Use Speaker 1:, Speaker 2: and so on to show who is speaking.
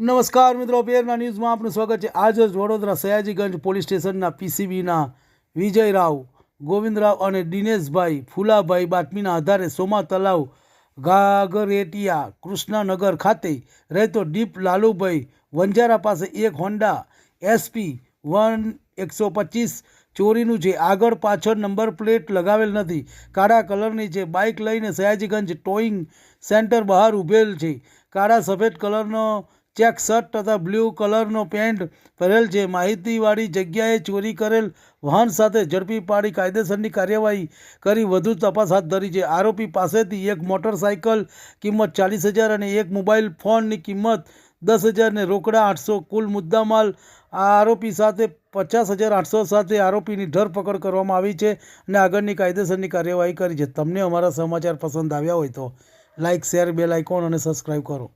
Speaker 1: નમસ્કાર મિત્રો, પેરના ન્યૂઝમાં આપનું સ્વાગત છે। આજ વડોદરા સયાજીગંજ પોલીસ સ્ટેશનના પીસીબીના વિજયરાવ, ગોવિંદરાવ અને દિનેશભાઈ ફુલાભાઈ બાતમીના આધારે સોમા તલાવ ગાગરેટિયા કૃષ્ણનગર ખાતે રહેતો દીપ લાલુભાઈ વંજારા પાસે એક હોન્ડા SP 125 ચોરીનું છે। આગળ પાછળ નંબર પ્લેટ લગાવેલ નથી, કાળા કલરની છે। બાઇક લઈને સયાજીગંજ ટોઈંગ સેન્ટર બહાર ઊભેલ છે। કાળા સફેદ કલરનો ચેક શર્ટ તથા બ્લુ કલરનો પેન્ટ પહેરેલ છે। માહિતીવાળી જગ્યાએ ચોરી કરેલ વાહન સાથે ઝડપી પાડી કાયદેસરની કાર્યવાહી કરી વધુ તપાસ હાથ ધરી છે। આરોપી પાસેથી એક મોટરસાઇકલ કિંમત 40,000 અને એક મોબાઈલ ફોનની કિંમત 10,000 ને રોકડા 800 કુલ મુદ્દામાલ આરોપી સાથે 50,800 સાથે આરોપીની ધરપકડ કરવામાં આવી છે અને આગળની કાયદેસરની કાર્યવાહી કરી છે। તમને અમારા સમાચાર પસંદ આવ્યા હોય તો લાઇક, શેર, બેલ આઇકોન અને સબસ્ક્રાઈબ કરો।